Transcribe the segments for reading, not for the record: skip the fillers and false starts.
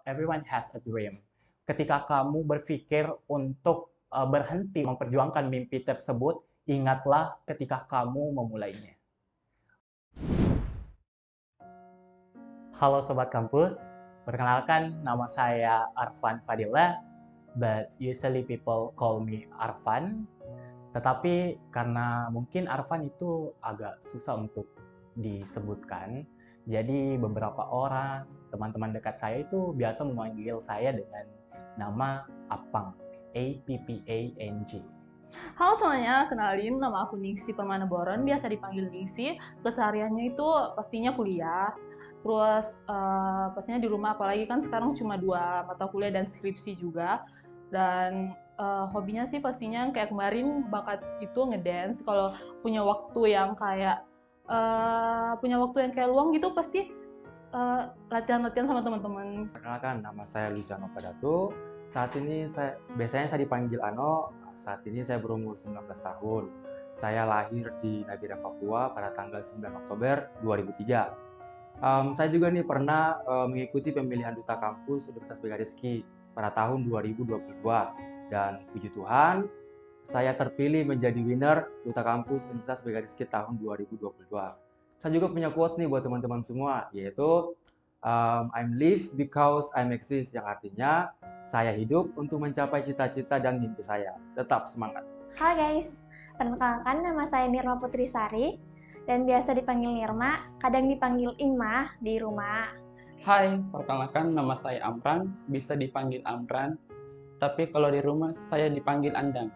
Everyone has a dream. Ketika kamu berpikir untuk berhenti memperjuangkan mimpi tersebut, ingatlah ketika kamu memulainya. Halo Sobat Kampus, perkenalkan nama saya Arfan Fadila, but usually people call me Arfan. Tetapi karena mungkin Arfan itu agak susah untuk disebutkan, jadi beberapa orang, teman-teman dekat saya itu biasa memanggil saya dengan nama Apang, A-P-P-A-N-G. Halo semuanya, kenalin nama aku Ningsi Permana Boron, biasa dipanggil Ningsi. Kesehariannya itu pastinya kuliah, terus pastinya di rumah, apalagi kan sekarang cuma 2 mata kuliah dan skripsi juga. Dan hobinya sih pastinya kayak kemarin bakat itu ngedance. Kalau punya waktu yang kayak luang gitu pasti latihan-latihan sama teman-teman. Perkenalkan, nama saya Luciano Padatu. Saat ini biasanya saya dipanggil Ano. Saat ini saya berumur 19 tahun. Saya lahir di Nabire, Papua pada tanggal 9 Oktober 2003. Saya juga nih pernah mengikuti pemilihan Duta Kampus Universitas Megariski pada tahun 2022. Dan puji Tuhan, saya terpilih menjadi winner Duta Kampus Universitas Megariski tahun 2022. Saya juga punya quotes nih buat teman-teman semua, yaitu I'm live because I exist, yang artinya saya hidup untuk mencapai cita-cita dan mimpi saya. Tetap semangat. Halo guys, perkenalkan nama saya Nirma Putri Sari dan biasa dipanggil Nirma, kadang dipanggil Ingmah di rumah. Hai, perkenalkan nama saya Amran, bisa dipanggil Amran, tapi kalau di rumah saya dipanggil Andang.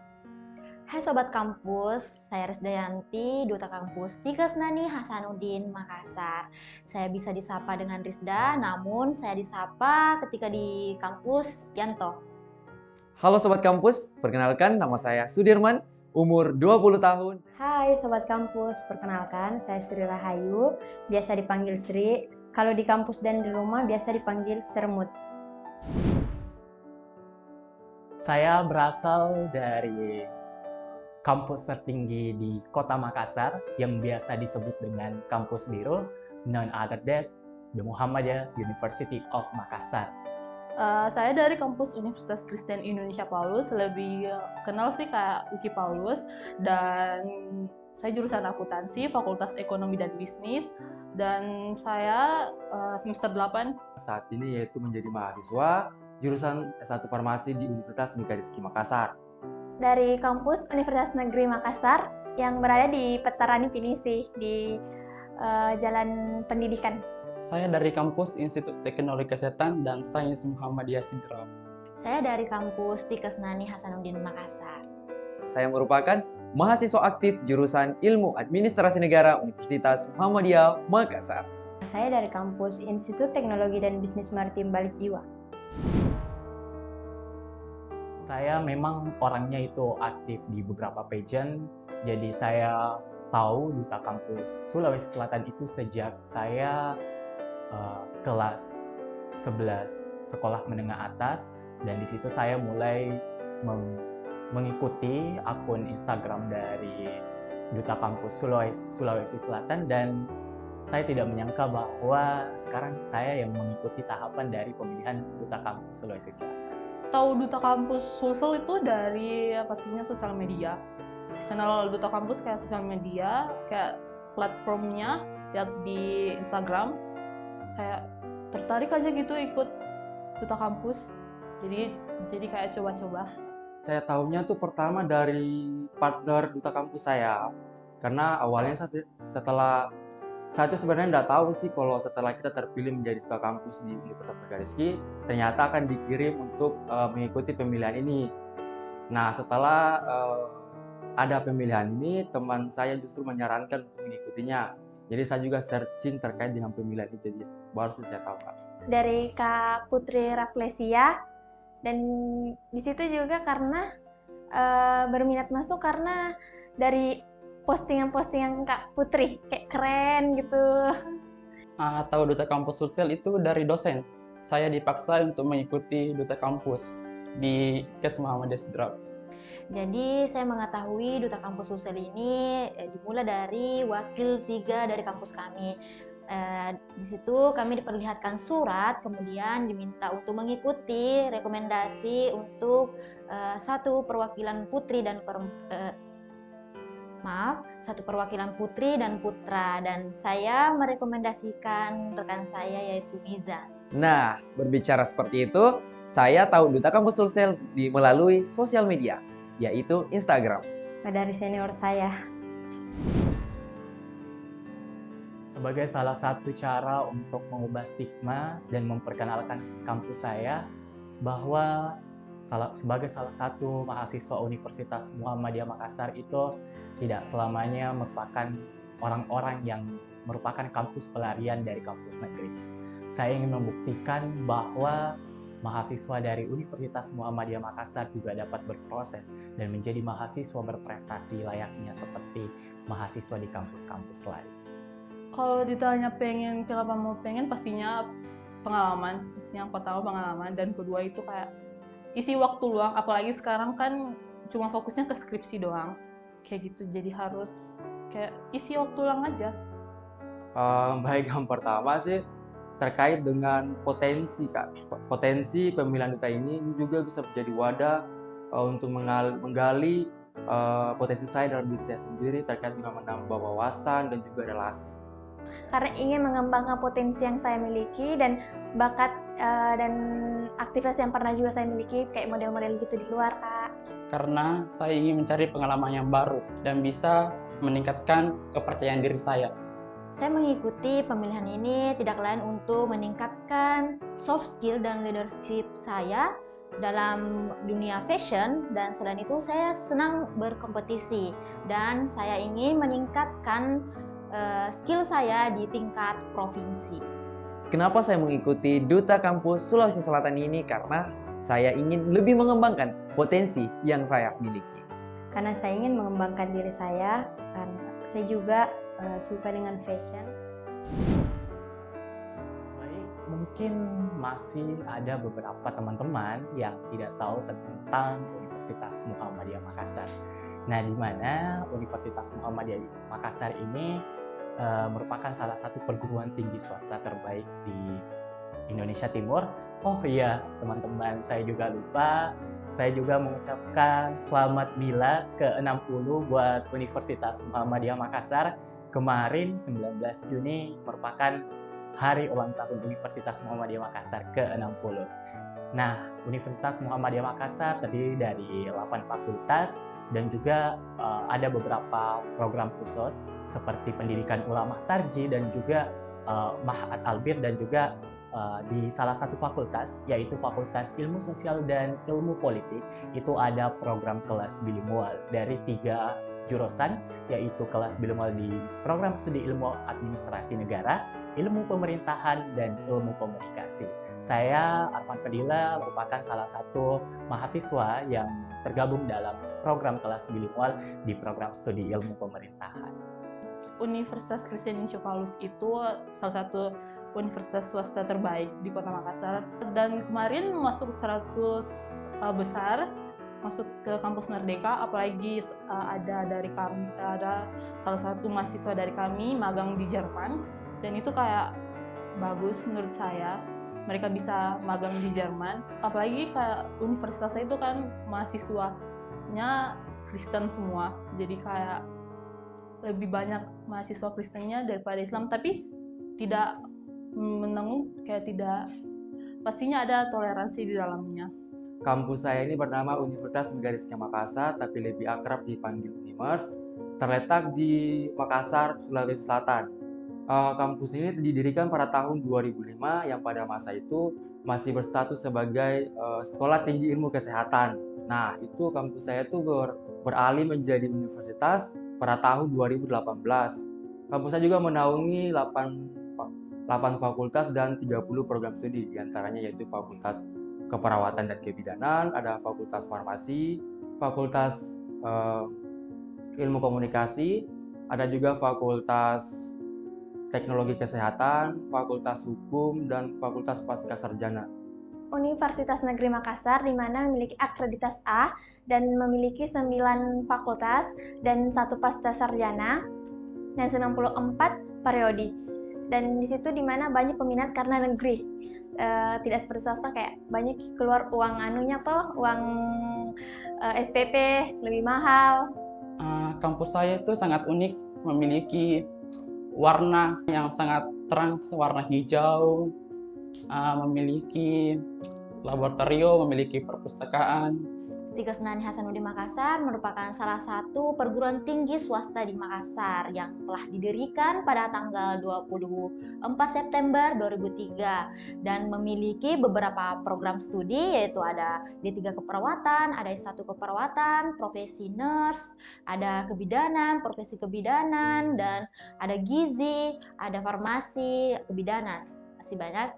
Hai Sobat Kampus, saya Risdayanti, Duta Kampus Tikesnani Hasanuddin, Makassar. Saya bisa disapa dengan Risda, namun saya disapa ketika di kampus Yanto. Halo Sobat Kampus, perkenalkan nama saya Sudirman, umur 20 tahun. Hai Sobat Kampus, perkenalkan saya Sri Rahayu, biasa dipanggil Sri. Kalau di kampus dan di rumah biasa dipanggil Sermut. Saya berasal dari kampus tertinggi di Kota Makassar yang biasa disebut dengan Kampus Biru, none other than the Muhammadiyah University of Makassar. Saya dari kampus Universitas Kristen Indonesia Paulus, lebih kenal sih kayak Wiki Paulus, dan saya jurusan akuntansi, Fakultas Ekonomi dan Bisnis, dan saya semester 8. Saat ini yaitu menjadi mahasiswa jurusan S1 Farmasi di Universitas Megariski Makassar. Dari kampus Universitas Negeri Makassar yang berada di Petarani Pinisi di Jalan Pendidikan. Saya dari kampus Institut Teknologi Kesehatan dan Sains Muhammadiyah Sidrap. Saya dari kampus Tikesnani Hasanuddin, Makassar. Saya merupakan mahasiswa aktif jurusan Ilmu Administrasi Negara Universitas Muhammadiyah Makassar. Saya dari kampus Institut Teknologi dan Bisnis Maritim Balik Jiwa. Saya memang orangnya itu aktif di beberapa pageant, jadi saya tahu Duta Kampus Sulawesi Selatan itu sejak saya kelas 11 sekolah menengah atas, dan di situ saya mulai mengikuti akun Instagram dari Duta Kampus Sulawesi Selatan, dan saya tidak menyangka bahwa sekarang saya yang mengikuti tahapan dari pemilihan Duta Kampus Sulawesi Selatan. Tahu Duta Kampus Sulsel itu dari pastinya sosial media. Channel Duta Kampus kayak sosial media, kayak platformnya, lihat di Instagram, kayak tertarik aja gitu ikut Duta Kampus. Jadi kayak coba-coba. Saya tahunya tuh pertama dari partner Duta Kampus saya. Karena awalnya saya tuh sebenarnya nggak tahu sih kalau setelah kita terpilih menjadi Duta Kampus di Universitas Megariski, ternyata akan dikirim untuk mengikuti pemilihan ini. Nah, setelah ada pemilihan ini, teman saya justru menyarankan untuk mengikutinya. Jadi saya juga searching terkait dengan pemilihan itu, jadi baru saya tahu, Kak. Dari Kak Putri Raflesia, dan di situ juga karena berminat masuk karena dari postingan-postingan Kak Putri, kayak keren gitu. Tahu Duta Kampus Sulsel itu dari dosen. Saya dipaksa untuk mengikuti Duta Kampus di Kes Muhammadiyah Sidrap. Jadi saya mengetahui Duta Kampus Sulsel ini dimulai dari wakil 3 dari kampus kami. Di situ kami diperlihatkan surat, kemudian diminta untuk mengikuti rekomendasi untuk satu perwakilan putri dan satu perwakilan putri dan putra, dan saya merekomendasikan rekan saya yaitu Miza. Nah, berbicara seperti itu, saya tahu Duta Kampus Sulsel melalui sosial media, yaitu Instagram. Dari senior saya. Sebagai salah satu cara untuk mengubah stigma dan memperkenalkan kampus saya bahwa sebagai salah satu mahasiswa Universitas Muhammadiyah Makassar itu tidak selamanya merupakan orang-orang yang merupakan kampus pelarian dari kampus negeri. Saya ingin membuktikan bahwa mahasiswa dari Universitas Muhammadiyah Makassar juga dapat berproses dan menjadi mahasiswa berprestasi layaknya seperti mahasiswa di kampus-kampus lain. Kalau ditanya kenapa mau pengen, pastinya pengalaman. Pastinya yang pertama pengalaman, dan kedua itu kayak isi waktu luang. Apalagi sekarang kan cuma fokusnya ke skripsi doang, kayak gitu. Jadi harus kayak isi waktu luang aja. Baik, yang pertama sih terkait dengan potensi Kak. Potensi pemilihan duta ini juga bisa menjadi wadah untuk menggali potensi saya dalam diri saya sendiri terkait dengan menambah wawasan dan juga relasi. Karena ingin mengembangkan potensi yang saya miliki dan bakat dan aktivitas yang pernah juga saya miliki, kayak model-model gitu di luar, Kak. Karena saya ingin mencari pengalaman yang baru dan bisa meningkatkan kepercayaan diri saya. Saya mengikuti pemilihan ini tidak lain untuk meningkatkan soft skill dan leadership saya dalam dunia fashion, dan selain itu saya senang berkompetisi dan saya ingin meningkatkan skill saya di tingkat provinsi. Kenapa saya mengikuti Duta Kampus Sulawesi Selatan ini? Karena saya ingin lebih mengembangkan potensi yang saya miliki. Karena saya ingin mengembangkan diri saya, karena saya juga suka dengan fashion. Baik, mungkin masih ada beberapa teman-teman yang tidak tahu tentang Universitas Muhammadiyah Makassar. Nah, di mana Universitas Muhammadiyah Makassar ini merupakan salah satu perguruan tinggi swasta terbaik di Indonesia Timur. Oh iya, teman-teman, saya juga lupa. Saya juga mengucapkan selamat milad ke-60 buat Universitas Muhammadiyah Makassar. Kemarin 19 Juni merupakan hari ulang tahun Universitas Muhammadiyah Makassar ke-60. Nah, Universitas Muhammadiyah Makassar terdiri dari 8 fakultas dan juga ada beberapa program khusus seperti pendidikan ulama tarji dan juga Ma'had Albir, dan juga di salah satu fakultas yaitu Fakultas Ilmu Sosial dan Ilmu Politik itu ada program kelas bilingual dari 3 jurusan, yaitu kelas bilingual di program studi ilmu administrasi negara, ilmu pemerintahan, dan ilmu komunikasi. Saya, Arfan Fadila, merupakan salah satu mahasiswa yang tergabung dalam program kelas bilingual di program studi ilmu pemerintahan. Universitas Kristen Indonesia Paulus itu salah satu universitas swasta terbaik di Kota Makassar, dan kemarin masuk 100 besar, masuk ke kampus Merdeka. Apalagi ada salah satu mahasiswa dari kami magang di Jerman, dan itu kayak bagus menurut saya, mereka bisa magang di Jerman. Apalagi kayak universitas itu kan mahasiswanya Kristen semua, jadi kayak lebih banyak mahasiswa Kristennya daripada Islam, tapi tidak menanggung, kayak tidak, pastinya ada toleransi di dalamnya. Kampus saya ini bernama Universitas Megariskia Makassar, tapi lebih akrab dipanggil Unimers, terletak di Makassar, Sulawesi Selatan. Kampus ini didirikan pada tahun 2005 yang pada masa itu masih berstatus sebagai Sekolah Tinggi Ilmu Kesehatan. Nah, itu kampus saya itu beralih menjadi universitas pada tahun 2018. Kampus saya juga menaungi 8 fakultas dan 30 program studi, diantaranya yaitu Fakultas Keperawatan dan Kebidanan, ada Fakultas Farmasi, Fakultas Ilmu Komunikasi, ada juga Fakultas Teknologi Kesehatan, Fakultas Hukum, dan Fakultas Pascasarjana. Universitas Negeri Makassar di mana memiliki akreditas A dan memiliki 9 fakultas dan 1 pascasarjana dan 94 periodi. dan di situ dimana banyak peminat karena negeri. Tidak seperti swasta kayak banyak keluar uang anunya toh, uang SPP lebih mahal. Kampus saya itu sangat unik, memiliki warna yang sangat terang, warna hijau, memiliki laboratorium, memiliki perpustakaan. Di Kesnani Hasanuddin Makassar merupakan salah satu perguruan tinggi swasta di Makassar yang telah didirikan pada tanggal 24 September 2003 dan memiliki beberapa program studi, yaitu ada D3 Keperawatan, ada S1 Keperawatan, profesi nurse, ada kebidanan, profesi kebidanan, dan ada gizi, ada farmasi, kebidanan. Masih banyak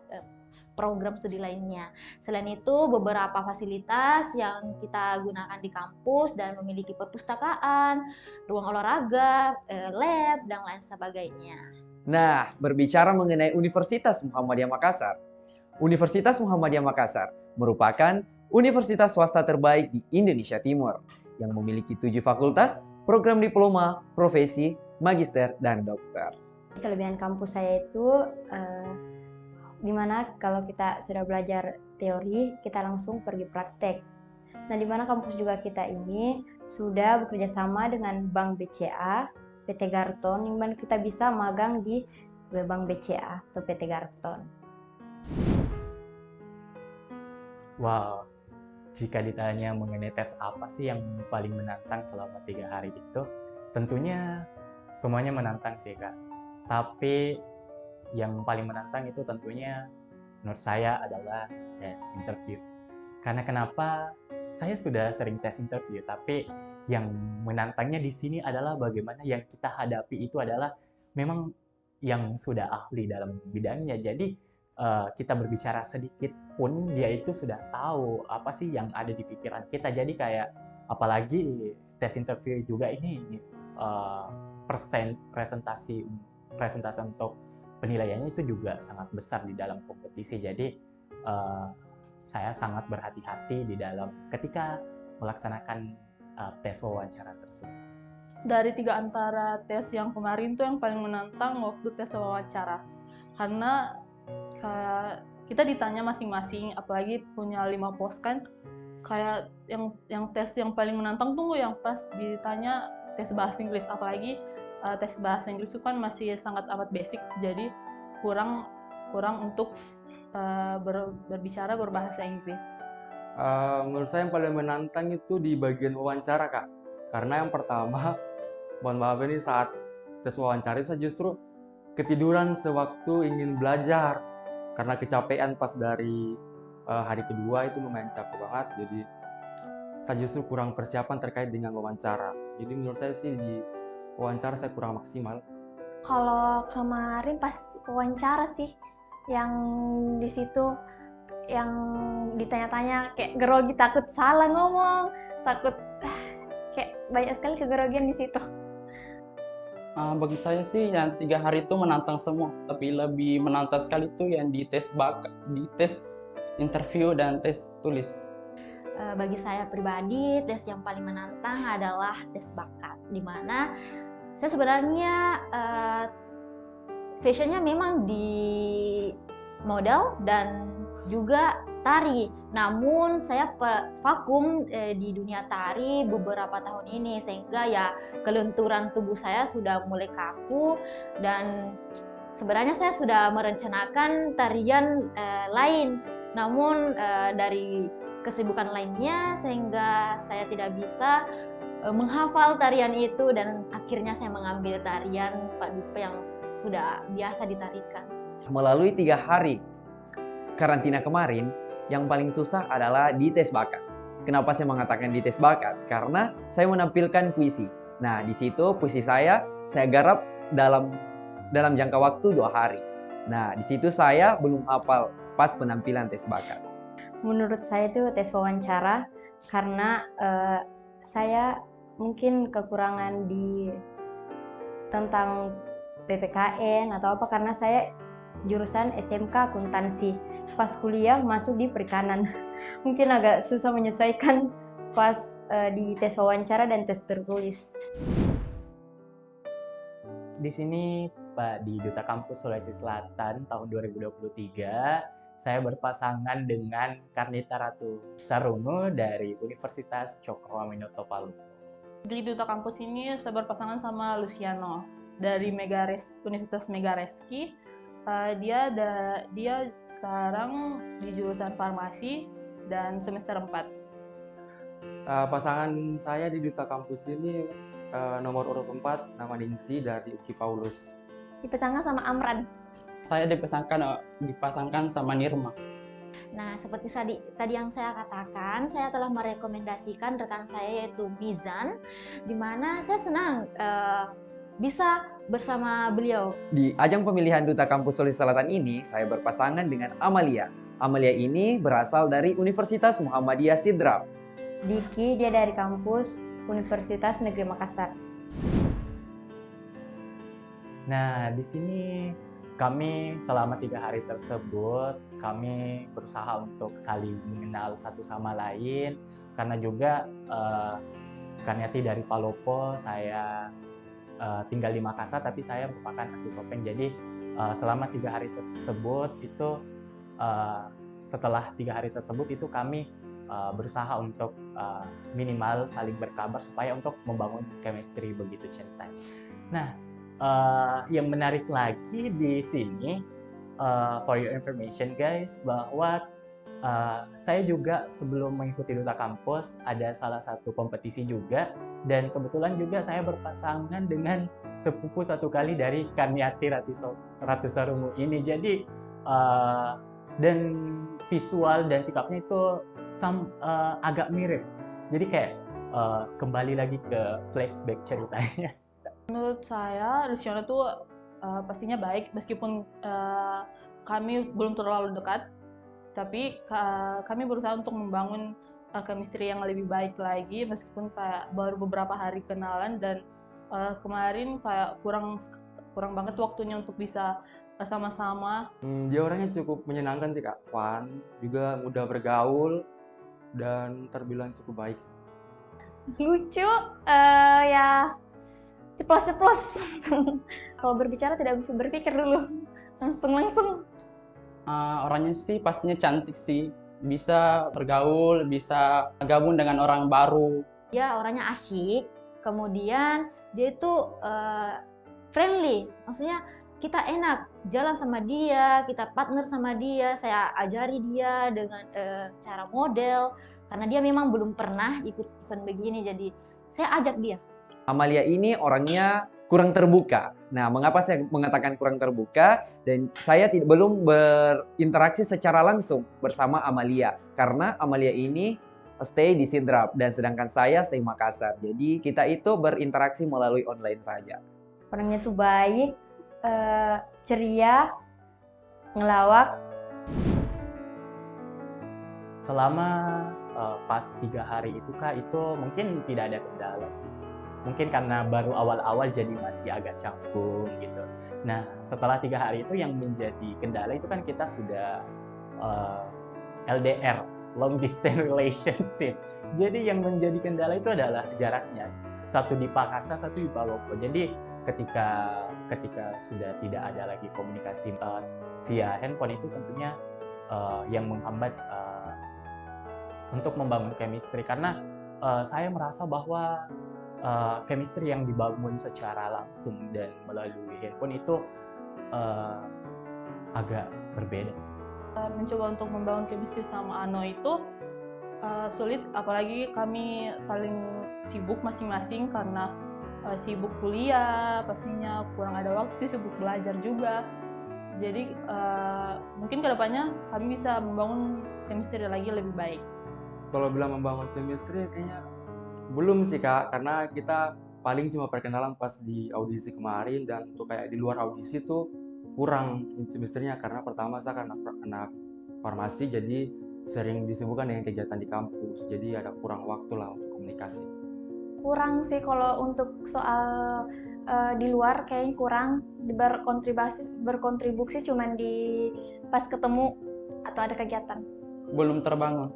program studi lainnya. Selain itu, beberapa fasilitas yang kita gunakan di kampus dan memiliki perpustakaan, ruang olahraga, lab, dan lain sebagainya. Nah, berbicara mengenai Universitas Muhammadiyah Makassar. Universitas Muhammadiyah Makassar merupakan universitas swasta terbaik di Indonesia Timur yang memiliki 7 fakultas, program diploma, profesi, magister, dan dokter. Kelebihan kampus saya itu dimana kalau kita sudah belajar teori, kita langsung pergi praktek. Nah, dimana kampus juga kita ini sudah bekerja sama dengan Bank BCA, PT Garton, dimana kita bisa magang di Bank BCA atau PT Garton. Wow, jika ditanya mengenai tes apa sih yang paling menantang selama 3 hari itu, tentunya semuanya menantang sih Kak. Tapi yang paling menantang itu tentunya menurut saya adalah tes interview. Karena kenapa? Saya sudah sering tes interview, tapi yang menantangnya di sini adalah bagaimana yang kita hadapi itu adalah memang yang sudah ahli dalam bidangnya. Jadi kita berbicara sedikit pun dia itu sudah tahu apa sih yang ada di pikiran kita. Jadi kayak apalagi tes interview juga ini presentasi untuk penilaiannya itu juga sangat besar di dalam kompetisi. Jadi saya sangat berhati-hati di dalam ketika melaksanakan tes wawancara tersebut. Dari 3 antara tes yang kemarin tuh yang paling menantang waktu tes wawancara. Karena kita ditanya masing-masing, apalagi punya 5 pos kan. Kayak yang tes yang paling menantang tuh yang pas ditanya tes bahasa Inggris, apalagi tes bahasa Inggris itu kan masih sangat amat basic, jadi kurang untuk berbicara berbahasa Inggris. Menurut saya yang paling menantang itu di bagian wawancara Kak, karena yang pertama, mohon maaf ini saat tes wawancara itu saya justru ketiduran sewaktu ingin belajar karena kecapean pas dari hari kedua itu lumayan capek banget, jadi saya justru kurang persiapan terkait dengan wawancara. Jadi menurut saya sih di wawancara saya kurang maksimal. Kalau kemarin pas wawancara sih, yang di situ yang ditanya-tanya kayak grogi, takut salah ngomong, takut kayak banyak sekali kegrogian di situ. Bagi saya sih yang 3 hari itu menantang semua, tapi lebih menantang sekali itu yang di tes interview dan tes tulis. Bagi saya pribadi, tes yang paling menantang adalah tes bakat, di mana saya sebenarnya fashionnya memang di model dan juga tari. Namun saya vakum di dunia tari beberapa tahun ini, sehingga ya kelenturan tubuh saya sudah mulai kaku, dan sebenarnya saya sudah merencanakan tarian lain. Namun dari kesibukan lainnya sehingga saya tidak bisa menghafal tarian itu, dan akhirnya saya mengambil tarian Paduka yang sudah biasa ditarikan. Melalui 3 hari karantina kemarin, yang paling susah adalah di tes bakat. Kenapa saya mengatakan di tes bakat? Karena saya menampilkan puisi. Nah, di situ puisi saya garap dalam jangka waktu 2 hari. Nah, di situ saya belum hafal pas penampilan tes bakat. Menurut saya itu tes wawancara karena saya mungkin kekurangan di tentang PPKN atau apa, karena saya jurusan SMK akuntansi, pas kuliah masuk di perikanan. Mungkin agak susah menyesuaikan pas di tes wawancara dan tes tertulis. Di sini berjumpa di Duta Kampus Sulawesi Selatan tahun 2023. Saya berpasangan dengan Karnita Ratu Sarungu dari Universitas Cokroaminoto Palu. Di Duta Kampus ini saya berpasangan sama Luciano dari Universitas Megareski. Dia sekarang di jurusan farmasi dan semester 4. Pasangan saya di Duta Kampus ini nomor urut 4, nama Ningsi dari UKI Paulus. Dipasangkan sama Amran. Saya dipasangkan sama Nirma. Nah, seperti tadi yang saya katakan, saya telah merekomendasikan rekan saya yaitu Mizan, di mana saya senang bisa bersama beliau. Di ajang pemilihan Duta Kampus Sulawesi Selatan ini, saya berpasangan dengan Amalia. Amalia ini berasal dari Universitas Muhammadiyah Sidrap. Diki, dia dari kampus Universitas Negeri Makassar. Nah, di sini kami selama 3 hari tersebut, kami berusaha untuk saling mengenal satu sama lain. Karena juga Karniati dari Palopo, saya tinggal di Makassar, tapi saya merupakan asli Sopeng. Jadi selama 3 hari tersebut itu, setelah 3 hari tersebut itu kami berusaha untuk minimal saling berkabar supaya untuk membangun chemistry begitu ceritanya. Nah, yang menarik lagi di sini, for your information guys, bahwa saya juga sebelum mengikuti Duta Kampus ada salah satu kompetisi juga, dan kebetulan juga saya berpasangan dengan sepupu satu kali dari Karniati Ratu Sarungu ini. Jadi dan visual dan sikapnya itu agak mirip. Jadi kayak kembali lagi ke flashback ceritanya. Menurut saya, Luciano tuh pastinya baik, meskipun kami belum terlalu dekat, tapi kami berusaha untuk membangun chemistry yang lebih baik lagi, meskipun kayak baru beberapa hari kenalan, dan kemarin kayak kurang banget waktunya untuk bisa sama-sama. Dia orangnya cukup menyenangkan sih Kak, fun, juga mudah bergaul, dan terbilang cukup baik. Lucu, ya ceplos-ceplos. Kalau berbicara tidak berpikir dulu, langsung. Orangnya sih pastinya cantik sih, bisa bergaul, bisa gabung dengan orang baru. Dia orangnya asyik, kemudian dia itu friendly, maksudnya kita enak jalan sama dia, kita partner sama dia, saya ajari dia dengan cara model, karena dia memang belum pernah ikut event begini, jadi saya ajak dia. Amalia ini orangnya kurang terbuka. Nah, mengapa saya mengatakan kurang terbuka? Dan saya belum berinteraksi secara langsung bersama Amalia. Karena Amalia ini stay di Sidrap, dan sedangkan saya stay Makassar. Jadi kita itu berinteraksi melalui online saja. Orangnya tuh baik, ceria, ngelawak. Selama pas 3 hari itu Kak, itu mungkin tidak ada kendala sih. Mungkin karena baru awal-awal jadi masih agak canggung gitu. Nah, setelah 3 hari itu yang menjadi kendala itu kan kita sudah LDR, long distance relationship. Jadi yang menjadi kendala itu adalah jaraknya. Satu di Makassar, satu di Palopo. Jadi ketika sudah tidak ada lagi komunikasi via handphone, itu tentunya yang menghambat untuk membangun chemistry. Karena saya merasa bahwa chemistry yang dibangun secara langsung dan melalui handphone itu agak berbeda sih. Mencoba untuk membangun chemistry sama Ano itu sulit, apalagi kami saling sibuk masing-masing karena sibuk kuliah, pastinya kurang ada waktu, sibuk belajar juga. Jadi mungkin kedepannya kami bisa membangun chemistry lagi lebih baik. Kalau bilang membangun chemistry kayaknya belum sih Kak, karena kita paling cuma perkenalan pas di audisi kemarin, dan untuk kayak di luar audisi tuh kurang chemistry-nya, karena pertama saya kan anak farmasi, jadi sering disibukkan dengan kegiatan di kampus, jadi ada kurang waktu lah untuk komunikasi. Kurang sih kalau untuk soal di luar, kayaknya kurang berkontribusi cuman di pas ketemu atau ada kegiatan. Belum terbangun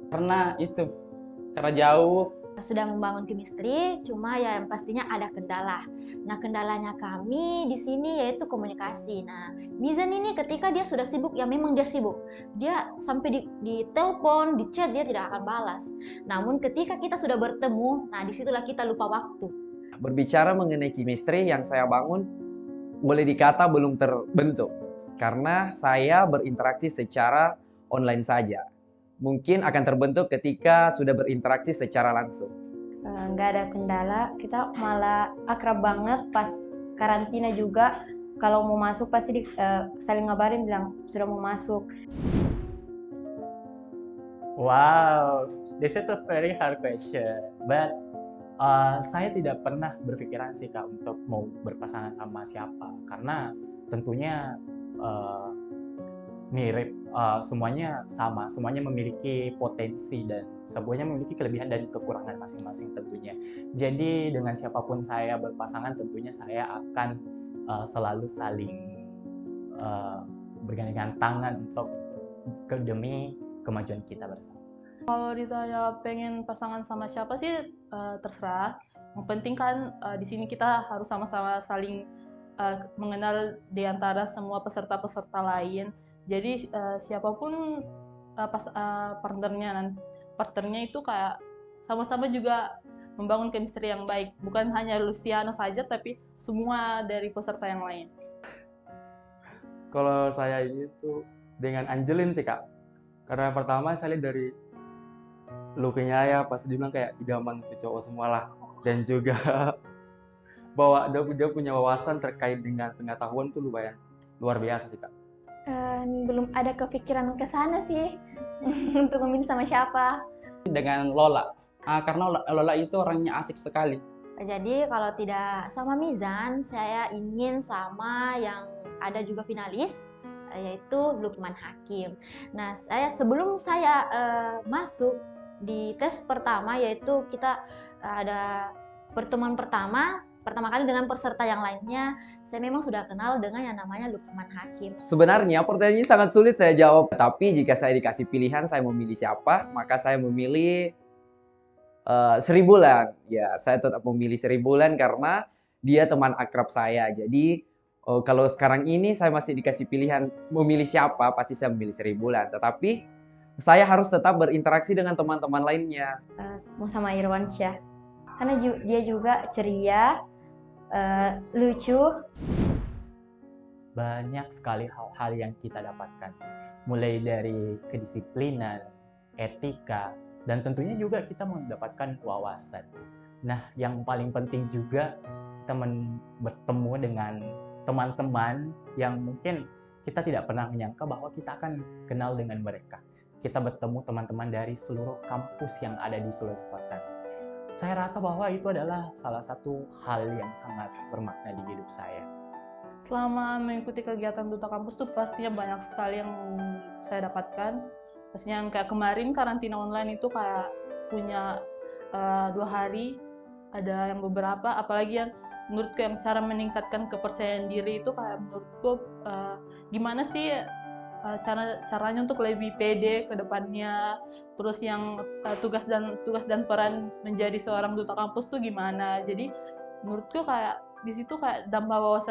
karena jauh, Sudah membangun chemistry, cuma ya yang pastinya ada kendala. Nah, kendalanya kami di sini yaitu komunikasi. Nah, Mizan ini ketika dia sudah sibuk, ya memang dia sibuk. Dia sampai di telepon, di chat, dia tidak akan balas. Namun ketika kita sudah bertemu, nah disitulah kita lupa waktu. Berbicara mengenai chemistry yang saya bangun, boleh dikata belum terbentuk. Karena saya berinteraksi secara online saja. Mungkin akan terbentuk ketika sudah berinteraksi secara langsung. Nggak ada kendala, kita malah akrab banget pas karantina juga. Kalau mau masuk pasti saling ngabarin bilang sudah mau masuk. Wow, this is a very hard question. But saya tidak pernah berpikiran sih Kak untuk mau berpasangan sama siapa. Karena tentunya mirip, semuanya sama, semuanya memiliki potensi dan semuanya memiliki kelebihan dan kekurangan masing-masing tentunya. Jadi dengan siapapun saya berpasangan tentunya saya akan selalu saling bergandengan tangan untuk demi kemajuan kita bersama. Kalau ditanya pengen pasangan sama siapa sih terserah. Yang penting kan di sini kita harus sama-sama saling mengenal di antara semua peserta-peserta lain. Jadi siapapun partnernya itu kayak sama-sama juga membangun chemistry yang baik. Bukan hanya Luciano saja, tapi semua dari peserta yang lain. Kalau saya ini tuh dengan Angelin sih Kak. Karena pertama saya lihat dari looknya ya, pas dibilang kayak idaman untuk cowok semua lah. Dan juga bahwa dia punya wawasan terkait dengan pengetahuan tuh lumayan luar biasa sih Kak. Belum ada kepikiran ke sana sih untuk memilih sama siapa. Dengan Lola, karena Lola itu orangnya asik sekali. Jadi kalau tidak sama Mizan, saya ingin sama yang ada juga finalis, yaitu Lukman Hakim. Nah, sebelum saya masuk di tes pertama, yaitu kita ada pertemuan pertama kali dengan peserta yang lainnya, saya memang sudah kenal dengan yang namanya Lukman Hakim. Sebenarnya pertanyaan ini sangat sulit saya jawab. Tapi jika saya dikasih pilihan, saya memilih siapa, maka saya memilih Sri Bulan. Ya, saya tetap memilih Sri Bulan karena dia teman akrab saya. Jadi kalau sekarang ini saya masih dikasih pilihan memilih siapa, pasti saya memilih Sri Bulan. Tetapi saya harus tetap berinteraksi dengan teman-teman lainnya. Mau sama Irwansyah. Karena dia juga ceria, lucu. Banyak sekali hal-hal yang kita dapatkan. Mulai dari kedisiplinan, etika, dan tentunya juga kita mendapatkan wawasan. Nah, yang paling penting juga kita bertemu dengan teman-teman yang mungkin kita tidak pernah menyangka bahwa kita akan kenal dengan mereka. Kita bertemu teman-teman dari seluruh kampus yang ada di Sulawesi Selatan. Saya rasa bahwa itu adalah salah satu hal yang sangat bermakna di hidup saya. Selama mengikuti kegiatan Duta Kampus tuh pastinya banyak sekali yang saya dapatkan. Pastinya yang kayak kemarin karantina online itu kayak punya 2 hari, ada yang beberapa, apalagi yang menurutku yang cara meningkatkan kepercayaan diri itu kayak menurutku gimana sih caranya untuk lebih pede ke depannya. Terus yang tugas dan peran menjadi seorang duta kampus tuh gimana. Jadi menurutku kayak di situ kayak nambah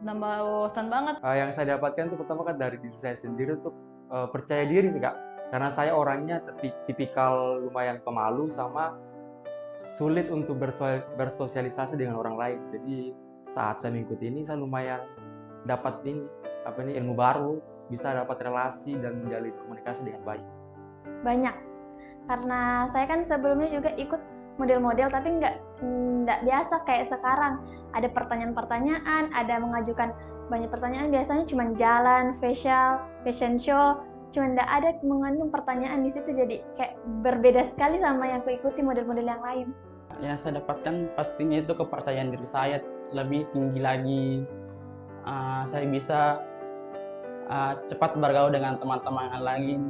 wawasan banget. Yang saya dapatkan tuh pertama kan dari diri saya sendiri untuk percaya diri sih Kak. Karena saya orangnya tipikal lumayan pemalu sama sulit untuk bersosialisasi dengan orang lain. Jadi saat saya mengikuti ini saya lumayan dapat ilmu baru, bisa dapat relasi dan menjalin komunikasi dengan baik. Banyak, karena saya kan sebelumnya juga ikut model-model, tapi nggak biasa kayak sekarang. Ada pertanyaan-pertanyaan, ada mengajukan banyak pertanyaan, biasanya cuma jalan, fashion show, cuma nggak ada mengandung pertanyaan di situ, jadi kayak berbeda sekali sama yang aku ikuti model-model yang lain. Yang saya dapatkan pastinya itu kepercayaan diri saya lebih tinggi lagi. Saya bisa cepat bergaul dengan teman-teman yang lain.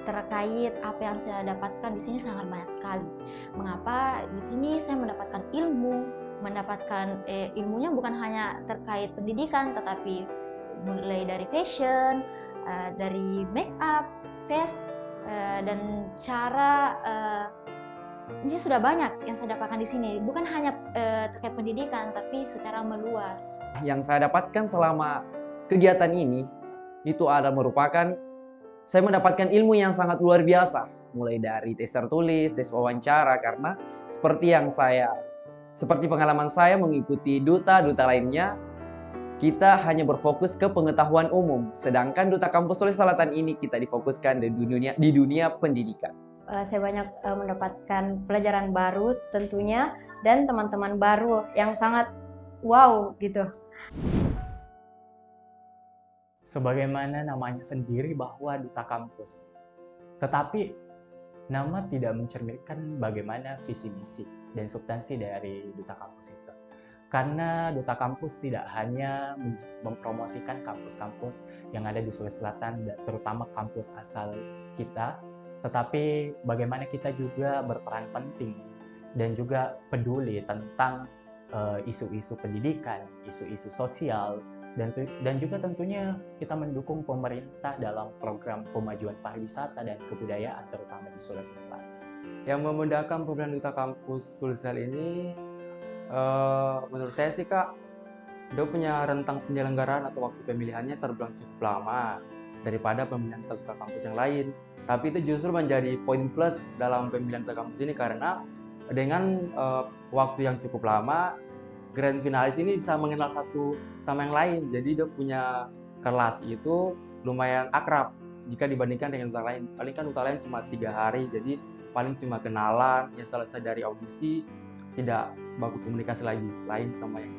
Terkait apa yang saya dapatkan di sini sangat banyak sekali. Mengapa di sini saya mendapatkan ilmunya bukan hanya terkait pendidikan, tetapi mulai dari fashion, dari make up, face, dan cara Ini sudah banyak yang saya dapatkan di sini, bukan hanya terkait pendidikan, tapi secara meluas. Yang saya dapatkan selama kegiatan ini itu merupakan saya mendapatkan ilmu yang sangat luar biasa, mulai dari tes tertulis, tes wawancara, karena seperti pengalaman saya mengikuti duta-duta lainnya, kita hanya berfokus ke pengetahuan umum, sedangkan Duta Kampus Sulawesi Selatan ini kita difokuskan di dunia pendidikan. Saya banyak mendapatkan pelajaran baru tentunya, dan teman-teman baru yang sangat wow gitu. Sebagaimana namanya sendiri bahwa Duta Kampus. Tetapi nama tidak mencerminkan bagaimana visi misi dan substansi dari Duta Kampus itu. Karena Duta Kampus tidak hanya mempromosikan kampus-kampus yang ada di Sulawesi Selatan, terutama kampus asal kita, tetapi bagaimana kita juga berperan penting dan juga peduli tentang isu-isu pendidikan, isu-isu sosial, dan juga tentunya kita mendukung pemerintah dalam program pemajuan pariwisata dan kebudayaan terutama di Sulawesi Selatan. Yang membedakan program Duta Kampus Sulsel ini, menurut saya sih Kak, dia punya rentang penyelenggaraan atau waktu pemilihannya terbilang cukup lama daripada pemilihan Duta Kampus yang lain. Tapi itu justru menjadi poin plus dalam pemilihan Duta Kampus ini, karena dengan waktu yang cukup lama, grand finalis ini bisa mengenal satu sama yang lain. Jadi dia punya relasi itu lumayan akrab jika dibandingkan dengan duta lain. Paling kan duta lain cuma 3 hari, jadi paling cuma kenalan, ya selesai dari audisi tidak baku komunikasi lagi lain sama yang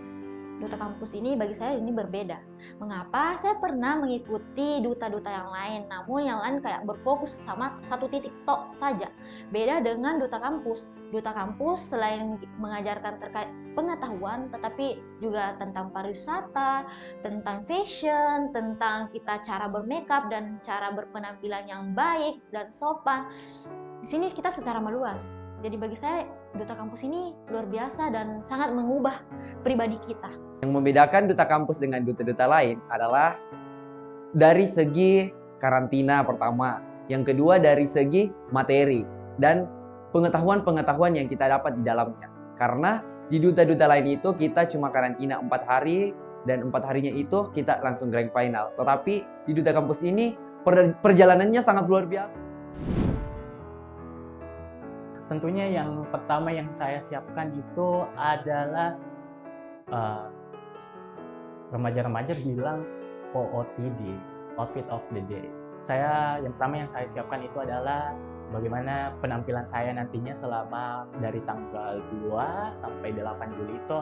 Duta Kampus ini bagi saya ini berbeda. Mengapa? Saya pernah mengikuti duta-duta yang lain, namun yang lain kayak berfokus sama satu titik tok saja. Beda dengan Duta Kampus. Duta Kampus selain mengajarkan terkait pengetahuan, tetapi juga tentang pariwisata, tentang fashion, tentang kita cara bermakeup dan cara berpenampilan yang baik dan sopan. Di sini kita secara meluas. Jadi bagi saya Duta Kampus ini luar biasa dan sangat mengubah pribadi kita. Yang membedakan Duta Kampus dengan duta-duta lain adalah dari segi karantina pertama, yang kedua dari segi materi dan pengetahuan-pengetahuan yang kita dapat di dalamnya. Karena di duta-duta lain itu kita cuma karantina 4 hari dan 4 harinya itu kita langsung grand final. Tetapi di Duta Kampus ini perjalanannya sangat luar biasa. Tentunya yang pertama yang saya siapkan itu adalah remaja-remaja bilang OOTD, Outfit of the Day. Yang pertama yang saya siapkan itu adalah bagaimana penampilan saya nantinya selama dari tanggal 2 sampai 8 Juli itu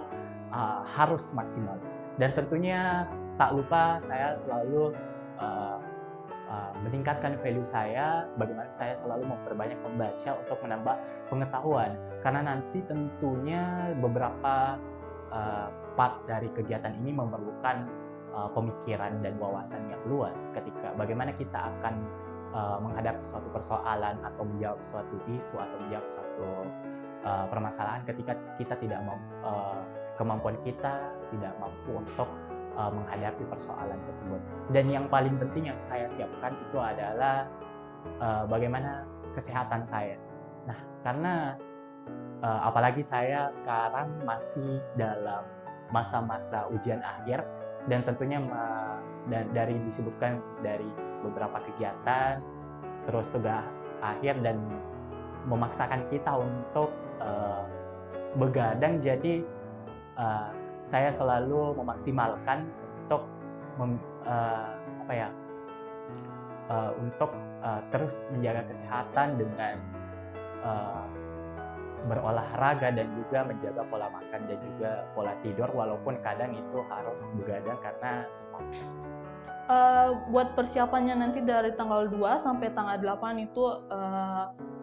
harus maksimal. Dan tentunya tak lupa saya selalu meningkatkan value saya, bagaimana saya selalu memperbanyak membaca untuk menambah pengetahuan. Karena nanti tentunya beberapa part dari kegiatan ini memerlukan pemikiran dan wawasan yang luas ketika bagaimana kita akan menghadapi suatu persoalan atau menjawab suatu isu atau menjawab suatu permasalahan ketika kita tidak kemampuan kita tidak mampu untuk menghadapi persoalan tersebut. Dan yang paling penting yang saya siapkan itu adalah bagaimana kesehatan saya. Nah, karena apalagi saya sekarang masih dalam masa-masa ujian akhir dan tentunya dari disebutkan dari beberapa kegiatan, terus tugas akhir dan memaksakan kita untuk begadang, jadi saya selalu memaksimalkan untuk terus menjaga kesehatan dengan berolahraga dan juga menjaga pola makan dan juga pola tidur, walaupun kadang itu harus begadang karena terpaksa. Buat persiapannya nanti dari tanggal 2 sampai tanggal 8 itu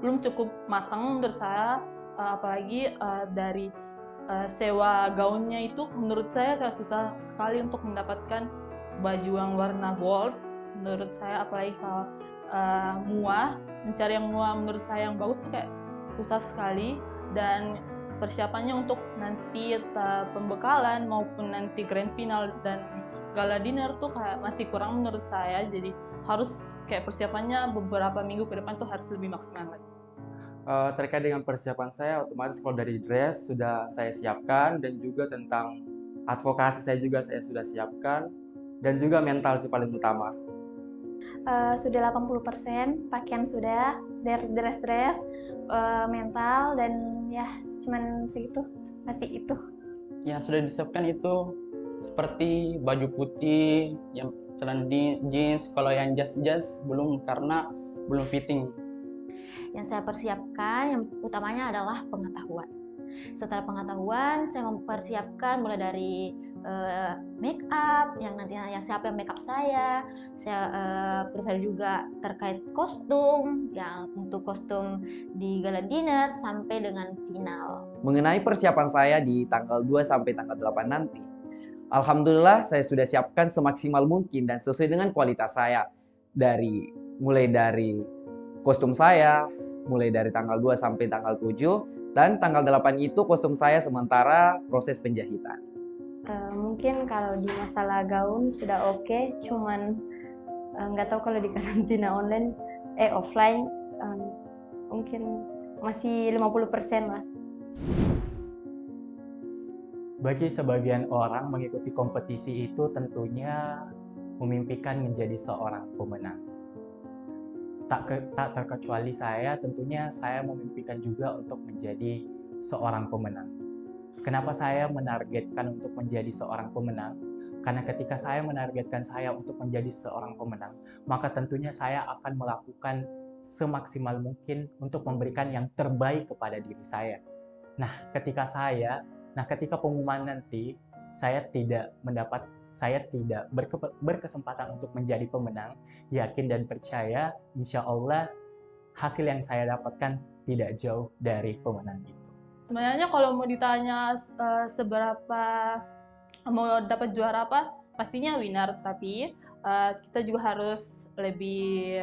belum cukup matang menurut saya, apalagi dari sewa gaunnya itu menurut saya kayak susah sekali untuk mendapatkan baju yang warna gold menurut saya, apalagi kalau mencari yang mua menurut saya yang bagus tuh kayak susah sekali. Dan persiapannya untuk nanti pembekalan maupun nanti grand final dan gala dinner tuh kayak masih kurang menurut saya, jadi harus kayak persiapannya beberapa minggu ke depan tuh harus lebih maksimal lagi. Terkait dengan persiapan saya, otomatis kalau dari dress sudah saya siapkan, dan juga tentang advokasi saya juga saya sudah siapkan, dan juga mental sih paling utama. Sudah 80%, pakaian sudah, dress, mental, dan ya cuman segitu, masih itu. Yang sudah disiapkan itu seperti baju putih, yang celana jeans, kalau yang jas belum karena belum fitting. Yang saya persiapkan yang utamanya adalah pengetahuan. Setelah pengetahuan, saya mempersiapkan mulai dari make up, yang nantinya siapa yang make up saya prepare juga terkait kostum, yang untuk kostum di gala dinner sampai dengan final. Mengenai persiapan saya di tanggal 2 sampai tanggal 8 nanti, alhamdulillah saya sudah siapkan semaksimal mungkin dan sesuai dengan kualitas saya. Mulai dari kostum saya, mulai dari tanggal 2 sampai tanggal 7, dan tanggal 8 itu kostum saya sementara proses penjahitan. Mungkin kalau di masalah gaun sudah oke, cuman nggak tahu kalau di karantina offline mungkin masih 50% lah. Bagi sebagian orang, mengikuti kompetisi itu tentunya memimpikan menjadi seorang pemenang. Tak terkecuali saya, tentunya saya memimpikan juga untuk menjadi seorang pemenang. Kenapa saya menargetkan untuk menjadi seorang pemenang? Karena ketika saya menargetkan saya untuk menjadi seorang pemenang, maka tentunya saya akan melakukan semaksimal mungkin untuk memberikan yang terbaik kepada diri saya. Ketika pengumuman nanti, saya tidak berkesempatan untuk menjadi pemenang, yakin dan percaya, insya Allah hasil yang saya dapatkan tidak jauh dari pemenang itu. Sebenarnya kalau mau ditanya seberapa mau dapat juara apa, pastinya winner. Tapi kita juga harus lebih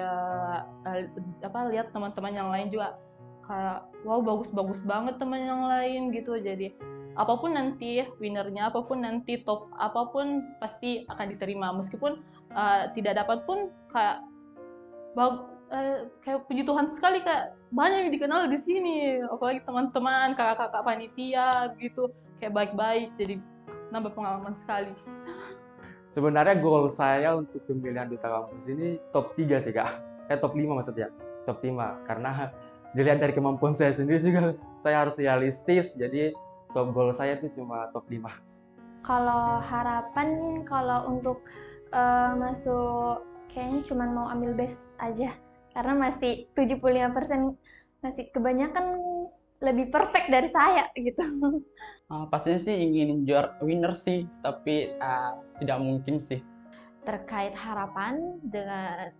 lihat teman-teman yang lain juga, kayak wow bagus banget teman yang lain gitu. Jadi apapun nanti winnernya, apapun nanti top apapun pasti akan diterima, meskipun tidak dapat pun kayak puji Tuhan sekali, kayak banyak yang dikenal di sini, apalagi teman-teman, kakak-kakak panitia gitu, kayak baik-baik, jadi nambah pengalaman sekali. Sebenarnya goal saya untuk pemilihan duta kampus ini top 3 sih Kak. Top 5 maksudnya. Top 5. Karena dilihat dari kemampuan saya sendiri juga, saya harus realistis, jadi top goal saya itu cuma top 5. Kalau harapan, kalau untuk masuk, kayaknya cuma mau ambil best aja. Karena masih 75%, masih kebanyakan lebih perfect dari saya gitu. Pastinya sih ingin juara winner sih, tapi tidak mungkin sih. Terkait harapan dengan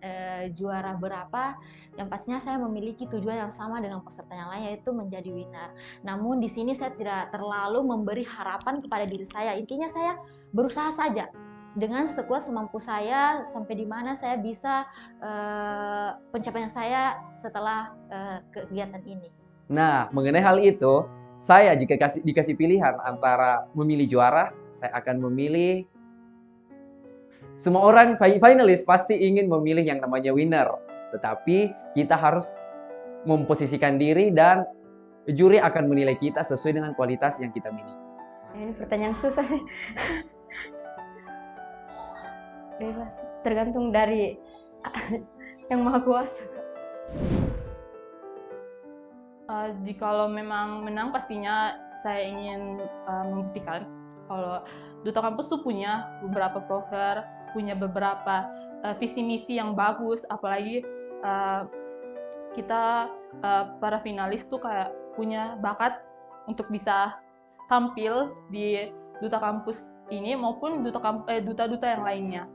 juara berapa, yang pastinya saya memiliki tujuan yang sama dengan peserta yang lain, yaitu menjadi winner. Namun di sini saya tidak terlalu memberi harapan kepada diri saya. Intinya saya berusaha saja dengan sekuat semampu saya, sampai di mana saya bisa pencapaian saya setelah kegiatan ini. Nah, mengenai hal itu, saya jika dikasih pilihan antara memilih juara, saya akan memilih. Semua orang finalis pasti ingin memilih yang namanya winner. Tetapi kita harus memposisikan diri dan juri akan menilai kita sesuai dengan kualitas yang kita miliki. Ini pertanyaan susah sih. Bebas, tergantung dari yang Maha Kuasa. Jikalau memang menang, pastinya saya ingin membuktikan kalau duta kampus tuh punya beberapa proker, punya beberapa visi misi yang bagus, apalagi kita para finalis tuh kayak punya bakat untuk bisa tampil di duta kampus ini maupun duta-duta yang lainnya.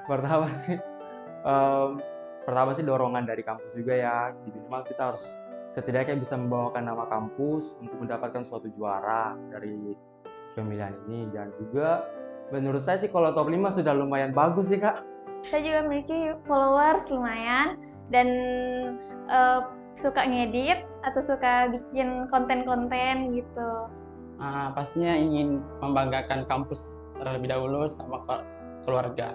Pertama sih dorongan dari kampus juga ya. Minimal kita harus setidaknya bisa membawakan nama kampus untuk mendapatkan suatu juara dari pemilihan ini. Dan juga menurut saya sih kalau top 5 sudah lumayan bagus sih Kak. Saya juga memiliki followers lumayan dan suka ngedit atau suka bikin konten-konten gitu. Pastinya ingin membanggakan kampus terlebih dahulu sama keluarga.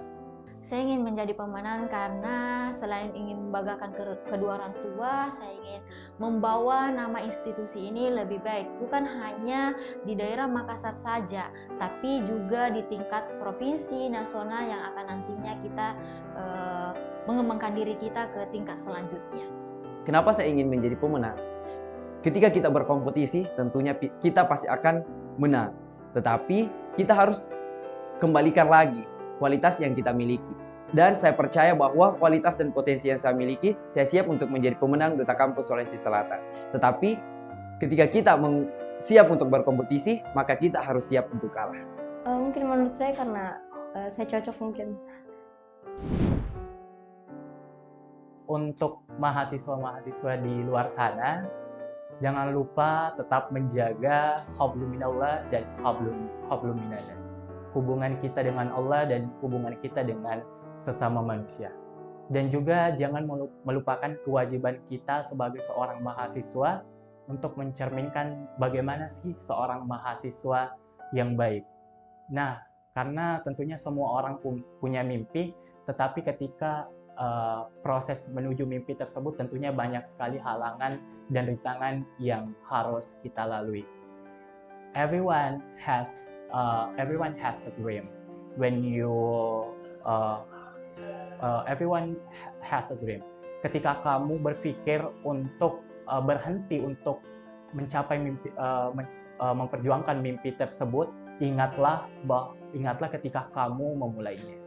Saya ingin menjadi pemenang karena selain ingin membanggakan kedua orang tua, saya ingin membawa nama institusi ini lebih baik. Bukan hanya di daerah Makassar saja, tapi juga di tingkat provinsi, nasional yang akan nantinya kita mengembangkan diri kita ke tingkat selanjutnya. Kenapa saya ingin menjadi pemenang? Ketika kita berkompetisi, tentunya kita pasti akan menang. Tetapi kita harus kembalikan lagi kualitas yang kita miliki. Dan saya percaya bahwa kualitas dan potensi yang saya miliki, saya siap untuk menjadi pemenang Duta Kampus Sulawesi Selatan. Tetapi ketika kita siap untuk berkompetisi, maka kita harus siap untuk kalah. Mungkin menurut saya karena saya cocok mungkin. Untuk mahasiswa-mahasiswa di luar sana, jangan lupa tetap menjaga hablum minallah dan hablum minannas. Hubungan kita dengan Allah dan hubungan kita dengan sesama manusia. Dan juga jangan melupakan kewajiban kita sebagai seorang mahasiswa untuk mencerminkan bagaimana sih seorang mahasiswa yang baik. Nah, karena tentunya semua orang punya mimpi, tetapi ketika proses menuju mimpi tersebut tentunya banyak sekali halangan dan rintangan yang harus kita lalui. Everyone has a dream. Everyone has a dream. Ketika kamu berpikir untuk berhenti untuk mencapai mimpi, memperjuangkan mimpi tersebut, ingatlah ketika kamu memulainya.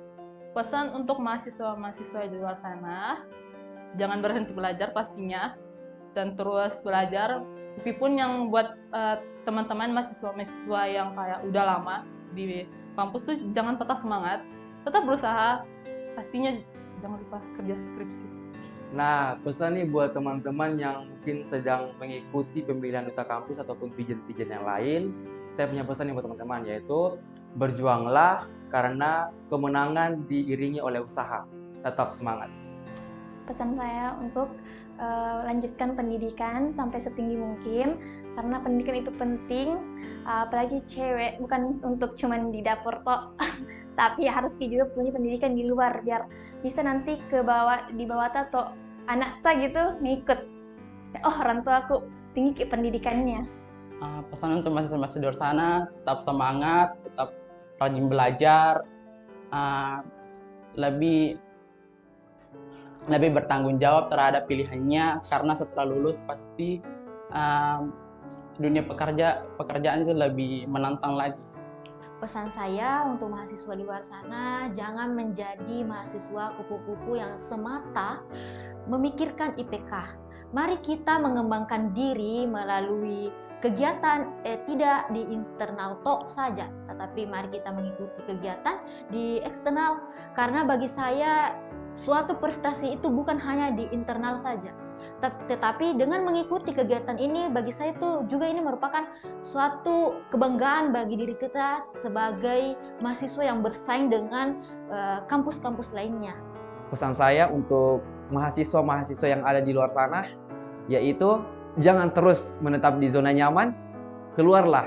Pesan untuk mahasiswa-mahasiswa di luar sana, jangan berhenti belajar pastinya, dan terus belajar. Meskipun yang buat teman-teman mahasiswa-mahasiswa yang kayak udah lama di kampus tuh jangan patah semangat, tetap berusaha, pastinya jangan lupa kerja skripsi. Nah, pesan nih buat teman-teman yang mungkin sedang mengikuti pemilihan duta kampus ataupun pijen-pijen yang lain, saya punya pesan nih buat teman-teman, yaitu berjuanglah karena kemenangan diiringi oleh usaha. Tetap semangat. Pesan saya untuk lanjutkan pendidikan sampai setinggi mungkin, karena pendidikan itu penting, apalagi cewek, bukan untuk cuman di dapur toh, tapi harus juga punya pendidikan di luar biar bisa nanti di bawah atau anak ta gitu ngikut. Oh, orang tua aku tinggi ke pendidikannya. Pesan untuk mahasiswa-mahasiswa di luar sana, tetap semangat, tetap rajin belajar, lebih bertanggung jawab terhadap pilihannya, karena setelah lulus pasti dunia pekerjaan itu lebih menantang lagi. Pesan saya untuk mahasiswa di luar sana, jangan menjadi mahasiswa kupu-kupu yang semata memikirkan IPK. Mari kita mengembangkan diri melalui kegiatan tidak di internal tok saja, tetapi mari kita mengikuti kegiatan di eksternal, karena bagi saya suatu prestasi itu bukan hanya di internal saja, tetapi dengan mengikuti kegiatan ini bagi saya itu juga ini merupakan suatu kebanggaan bagi diri kita sebagai mahasiswa yang bersaing dengan kampus-kampus lainnya. Pesan saya untuk mahasiswa-mahasiswa yang ada di luar sana, yaitu jangan terus menetap di zona nyaman, keluarlah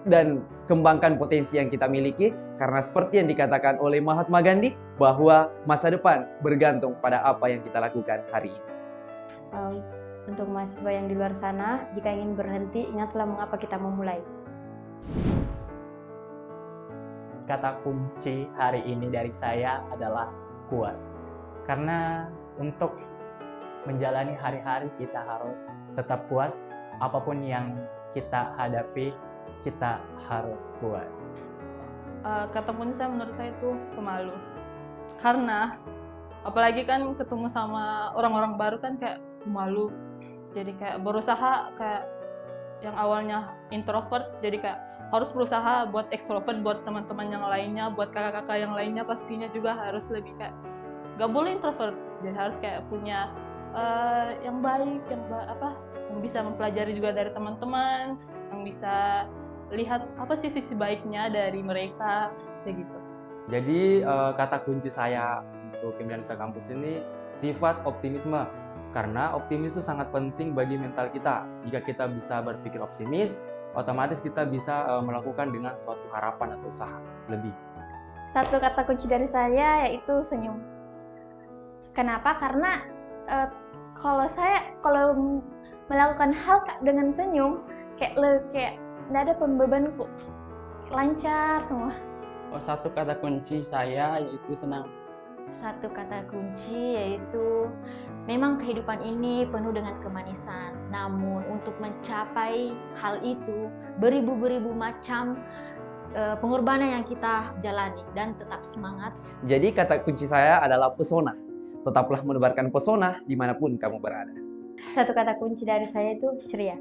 dan kembangkan potensi yang kita miliki, karena seperti yang dikatakan oleh Mahatma Gandhi, bahwa masa depan bergantung pada apa yang kita lakukan hari ini. Untuk mahasiswa yang di luar sana, jika ingin berhenti, ingatlah mengapa kita memulai. Kata kunci hari ini dari saya adalah kuat. Karena untuk menjalani hari-hari kita harus tetap kuat, apapun yang kita hadapi, kita harus kuat. Kata kunci saya menurut saya itu pemalu. Karena apalagi kan ketemu sama orang-orang baru kan kayak malu. Jadi kayak berusaha kayak yang awalnya introvert jadi kayak harus berusaha buat ekstrovert, buat teman-teman yang lainnya, buat kakak-kakak yang lainnya pastinya juga harus lebih kayak gak boleh introvert. Jadi harus kayak punya yang baik, yang bisa mempelajari juga dari teman-teman, yang bisa lihat apa sih sisi baiknya dari mereka, kayak gitu. Jadi kata kunci saya untuk pemilihan duta kampus ini sifat optimisme, karena optimis itu sangat penting bagi mental kita. Jika kita bisa berpikir optimis, otomatis kita bisa melakukan dengan suatu harapan atau usaha lebih. Satu kata kunci dari saya yaitu senyum. Kenapa? Karena kalau melakukan hal dengan senyum, kayak nggak ada pembeban kok, lancar semua. Oh, satu kata kunci saya yaitu senang. Satu kata kunci yaitu memang kehidupan ini penuh dengan kemanisan. Namun untuk mencapai hal itu beribu-beribu macam pengorbanan yang kita jalani dan tetap semangat. Jadi kata kunci saya adalah pesona. Tetaplah menebarkan pesona dimanapun kamu berada. Satu kata kunci dari saya itu ceria.